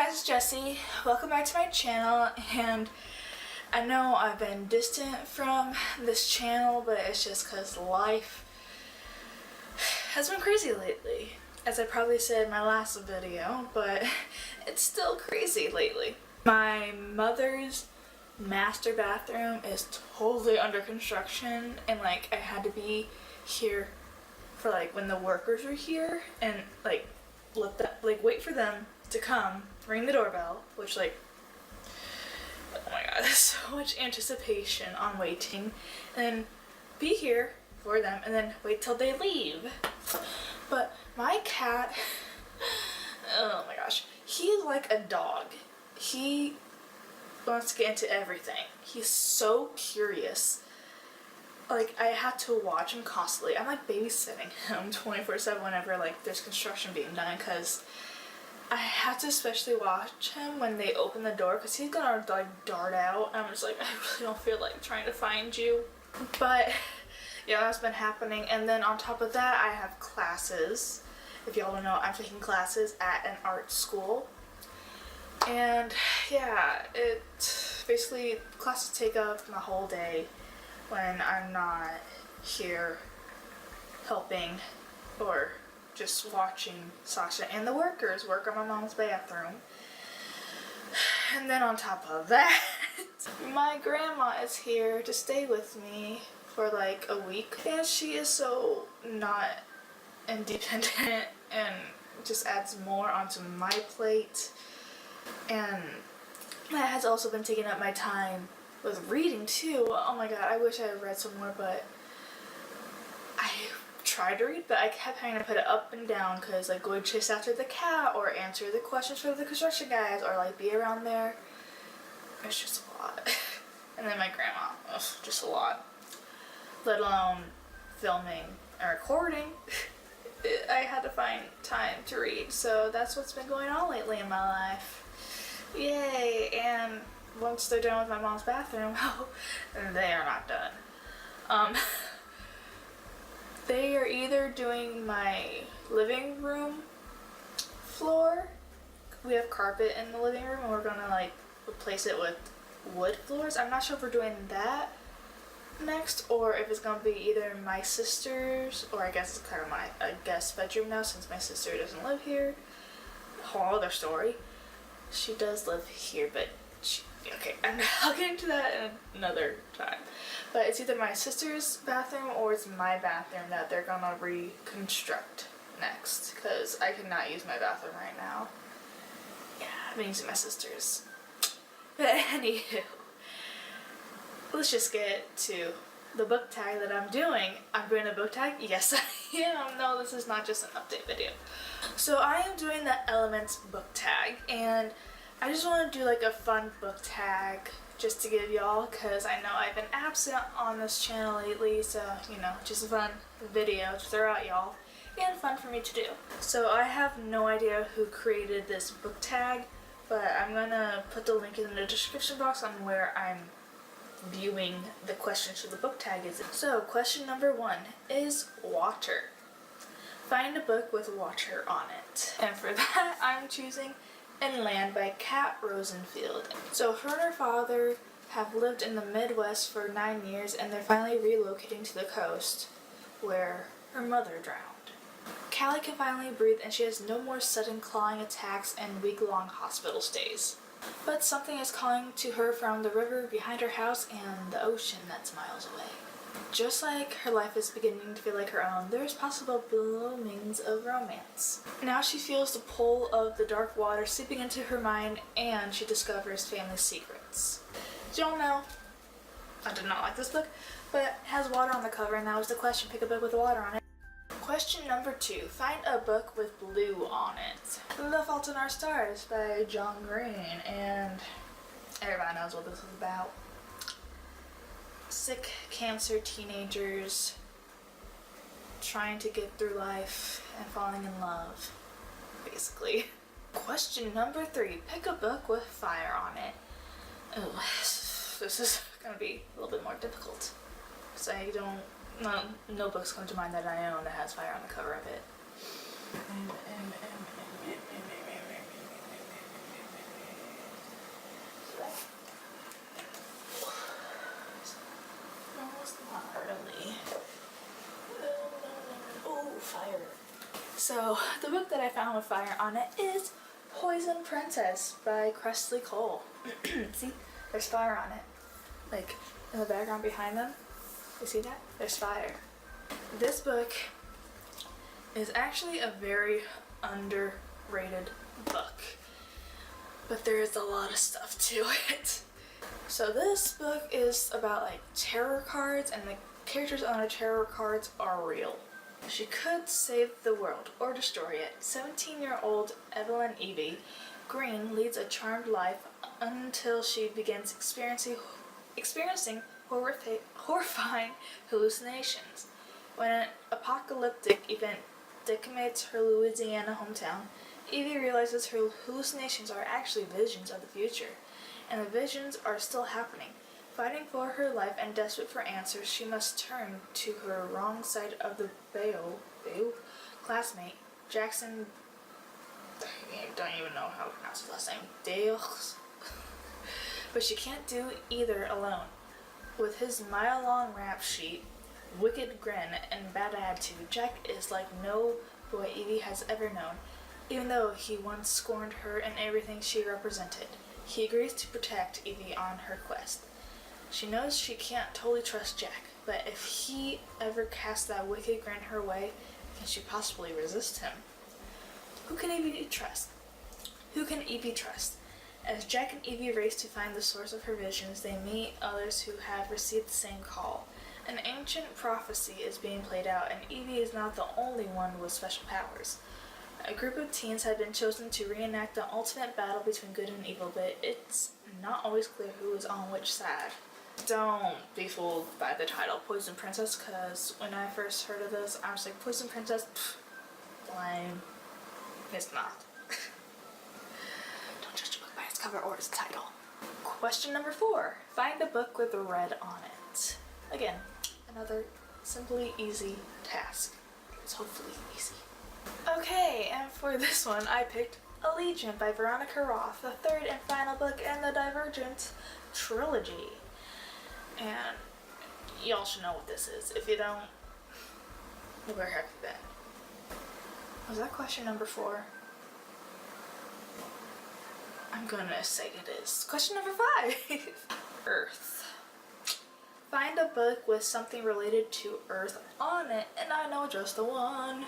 guys, it's Jessie. Welcome back to my channel, and I know I've been distant from this channel, but it's just because life has been crazy lately. As I probably said in my last video, but it's still crazy lately. My mother's master bathroom is totally under construction, and I had to be here for when the workers were here and wait for them to come, ring the doorbell, which oh my god, there's so much anticipation on waiting, and then be here for them and then wait till they leave. But my cat, oh my gosh, he's like a dog. He wants to get into everything. He's so curious. I have to watch him constantly. I'm babysitting him 24/7 whenever there's construction being done, because I have to especially watch him when they open the door, because he's gonna dart out. I'm just I really don't feel like trying to find you. But yeah, that's been happening. And then on top of that, I have classes. If y'all don't know, I'm taking classes at an art school. And yeah, it basically, classes take up my whole day when I'm not here helping or just watching Sasha and the workers work on my mom's bathroom. And then on top of that, my grandma is here to stay with me for a week, and she is so not independent and just adds more onto my plate. And that has also been taking up my time with reading too. Oh my god, I wish I had read some more, but I tried to read, but I kept having to put it up and down, because go chase after the cat or answer the questions for the construction guys or be around there. It's just a lot. And then my grandma, ugh, just a lot. Let alone filming and recording. I had to find time to read, so that's what's been going on lately in my life. Yay! And once they're done with my mom's bathroom, they are not done. They are either doing my living room floor. We have carpet in the living room, and we're gonna replace it with wood floors. I'm not sure if we're doing that next, or if it's gonna be either my sister's, or I guess it's kind of my guest bedroom now, since my sister doesn't live here. Whole other story. She does live here, but okay, I'll get into that another time. But it's either my sister's bathroom or it's my bathroom that they're gonna reconstruct next, because I cannot use my bathroom right now. Yeah, I've been using my sister's. But anywho, let's just get to the book tag that I'm doing. I'm doing a book tag? Yes, I am. No, this is not just an update video. So I am doing the Elements book tag, and I just want to do a fun book tag just to give y'all, because I know I've been absent on this channel lately, so just a fun video to throw at y'all and fun for me to do. So I have no idea who created this book tag, but I'm gonna put the link in the description box on where I'm viewing the questions for the book tag is. So question number 1 is water. Find a book with water on it. And for that, I'm choosing Inland by Kat Rosenfield. So her and her father have lived in the Midwest for 9 years, and they're finally relocating to the coast where her mother drowned. Callie can finally breathe, and she has no more sudden clawing attacks and week-long hospital stays. But something is calling to her from the river behind her house and the ocean that's miles away. Just like her life is beginning to feel like her own, there's possible bloomings of romance. Now she feels the pull of the dark water seeping into her mind, and she discovers family secrets. Y'all know, I did not like this book, but it has water on the cover, and that was the question: pick a book with water on it. Question number 2, find a book with blue on it. The Fault in Our Stars by John Green, and everybody knows what this is about. Sick cancer teenagers trying to get through life and falling in love, basically. Question number 3, pick a book with fire on it. Oh, this is gonna be a little bit more difficult, because no books come to mind that I own that has fire on the cover of it. So the book that I found with fire on it is Poison Princess by Cressley Cole. See, there's fire on it. Like in the background behind them. You see that? There's fire. This book is actually a very underrated book, but there is a lot of stuff to it. So this book is about like tarot cards, and the characters on the tarot cards are real. She could save the world or destroy it. 17-year-old Evelyn Evie Green leads a charmed life until she begins experiencing horrifying hallucinations. When an apocalyptic event decimates her Louisiana hometown, Evie realizes her hallucinations are actually visions of the future, and the visions are still happening. Fighting for her life and desperate for answers, she must turn to her wrong side of the veil classmate, Jackson. I don't even know how to pronounce his last name. Dales. But she can't do either alone. With his mile-long rap sheet, wicked grin, and bad attitude, Jack is like no boy Evie has ever known. Even though he once scorned her and everything she represented, he agrees to protect Evie on her quest. She knows she can't totally trust Jack, but if he ever casts that wicked grin her way, can she possibly resist him? Who can Evie trust? Who can Evie trust? As Jack and Evie race to find the source of her visions, they meet others who have received the same call. An ancient prophecy is being played out, and Evie is not the only one with special powers. A group of teens have been chosen to reenact the ultimate battle between good and evil, but it's not always clear who is on which side. Don't be fooled by the title Poison Princess, because when I first heard of this, I was like, Poison Princess? Pfft, lame. It's not. Don't judge a book by its cover or its title. Question number 4. Find a book with red on it. Again, another simply easy task. It's hopefully easy. Okay, and for this one, I picked Allegiant by Veronica Roth, the third and final book in the Divergent trilogy. And y'all should know what this is. If you don't, where have you been? Was that question number 4? I'm gonna say it is. Question number 5. Earth. Find a book with something related to Earth on it, and I know just the one.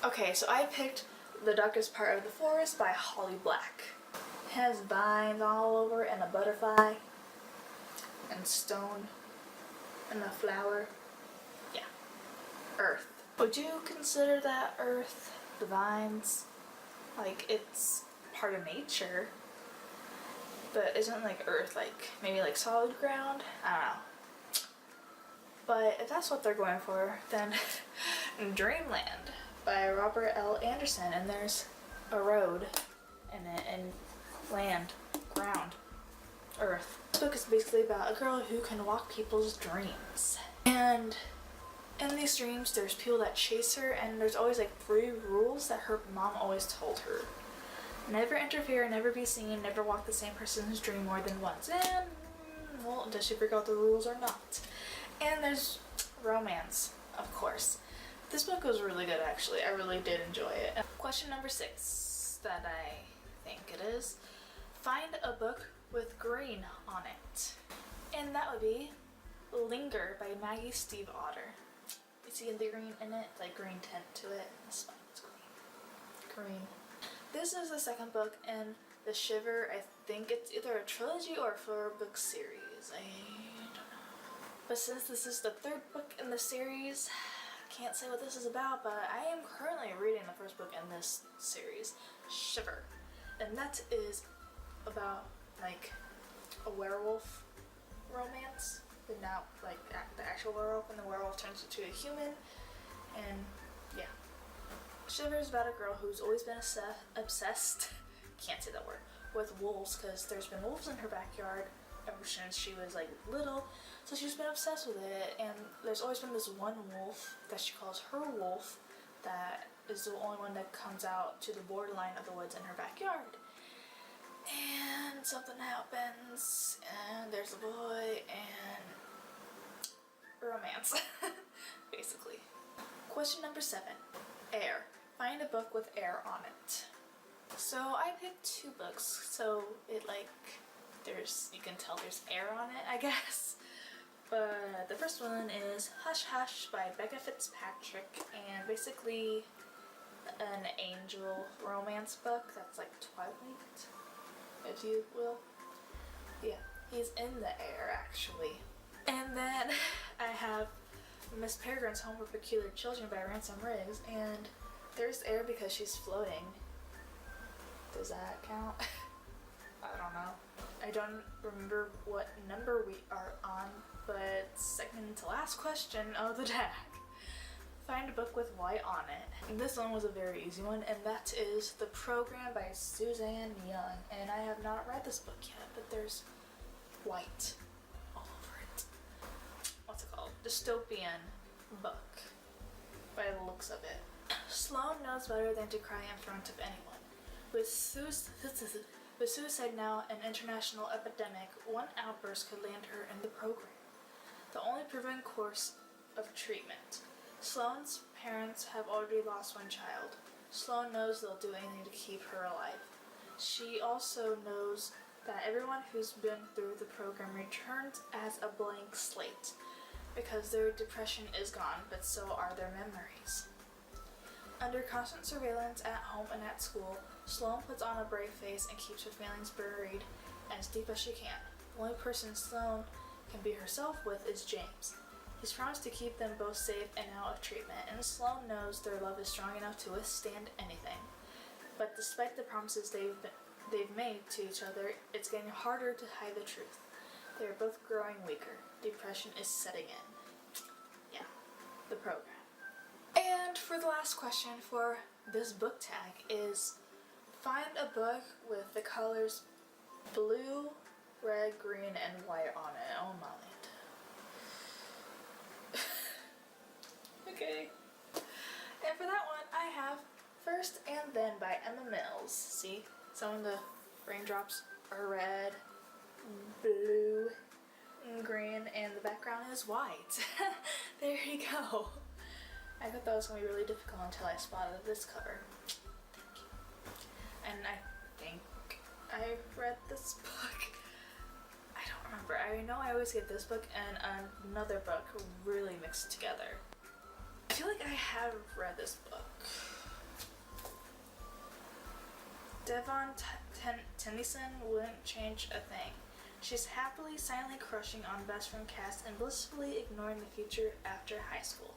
Okay, so I picked The Darkest Part of the Forest by Holly Black. It has vines all over and a butterfly and stone and a flower. Yeah. Earth. Would you consider that Earth, the vines, like it's part of nature? But isn't like Earth like maybe like solid ground? I don't know. But if that's what they're going for, then Dreamland by Robert L. Anderson, and there's a road in it, and land, ground, earth. This book is basically about a girl who can walk people's dreams. And in these dreams, there's people that chase her, and there's always like 3 rules that her mom always told her. Never interfere, never be seen, never walk the same person's dream more than once. And, well, does she break out the rules or not? And there's romance, of course. This book was really good, actually. I really did enjoy it. Question number 6 that I think it is. Find a book with green on it. And that would be Linger by Maggie Steve Otter. You see the green in it? Like green tint to it. That's fine. It's green. Green. This is the second book in the Shiver. I think it's either a trilogy or a 4-book series. I don't know. But since this is the 3rd book in the series, can't say what this is about, but I am currently reading the 1st book in this series, Shiver, and that is about like a werewolf romance, but not like the actual werewolf, and the werewolf turns into a human. And yeah, Shiver is about a girl who's always been obsessed can't say that word, with wolves, because there's been wolves in her backyard ever since she was like little. So she's been obsessed with it, and there's always been this one wolf that she calls her wolf that is the only one that comes out to the borderline of the woods in her backyard. And something happens, and there's a boy, and romance, basically. Question number 7. Air Find a book with air on it. So I picked 2 books, so it you can tell there's air on it, I guess. But the first one is Hush Hush by Becca Fitzpatrick, and basically an angel romance book that's like Twilight, if you will. Yeah, he's in the air actually. And then I have Miss Peregrine's Home for Peculiar Children by Ransom Riggs, and there's air because she's floating. Does that count? I don't know. I don't remember what number we are on, but second to last question of the tag. Find a book with white on it. And this one was a very easy one, and that is The Program by Suzanne Young. And I have not read this book yet, but there's white all over it. What's it called? Dystopian book by the looks of it. Sloane knows better than to cry in front of anyone. With suicide now an international epidemic, one outburst could land her in the program. The only proven course of treatment. Sloane's parents have already lost one child. Sloane knows they'll do anything to keep her alive. She also knows that everyone who's been through the program returns as a blank slate, because their depression is gone, but so are their memories. Under constant surveillance at home and at school, Sloane puts on a brave face and keeps her feelings buried as deep as she can. The only person Sloane can be herself with is James. He's promised to keep them both safe and out of treatment, and Sloane knows their love is strong enough to withstand anything. But despite the promises they've made to each other, it's getting harder to hide the truth. They are both growing weaker. Depression is setting in. Yeah, the program. And for the last question for this book tag is find a book with the colors blue, red, green, and white on it. Oh my land. Okay. And for that one, I have First and Then by Emma Mills. See, some of the raindrops are red, blue, and green, and the background is white. There you go. I thought that was going to be really difficult until I spotted this cover. Thank you. And I think I read this book. I don't remember. I know I always get this book and another book really mixed together. I feel like I have read this book. Devon Tennyson wouldn't change a thing. She's happily, silently crushing on best friend Cass and blissfully ignoring the future after high school.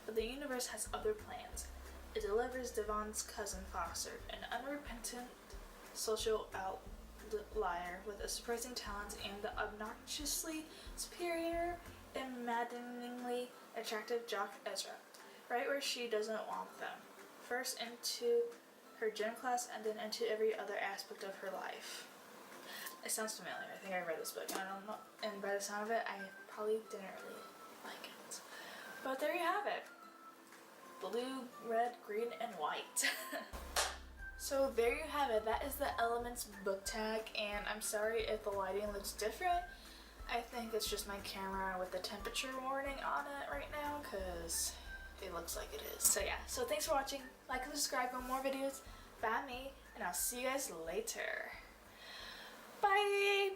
But the universe has other plans. It delivers Devon's cousin Foster, an unrepentant social outlier with a surprising talent, and the obnoxiously superior and maddeningly attractive Jock Ezra, right where she doesn't want them. First into her gym class and then into every other aspect of her life. It sounds familiar. I think I read this book and I don't know, and by the sound of it, I probably didn't really like it. But there you have it. Blue, red, green, and white. So there you have it. That is the Elements book tag, and I'm sorry if the lighting looks different. I think it's just my camera with the temperature warning on it right now, because it looks like it is. So yeah, so thanks for watching. Like and subscribe for more videos by me, and I'll see you guys later. Bye!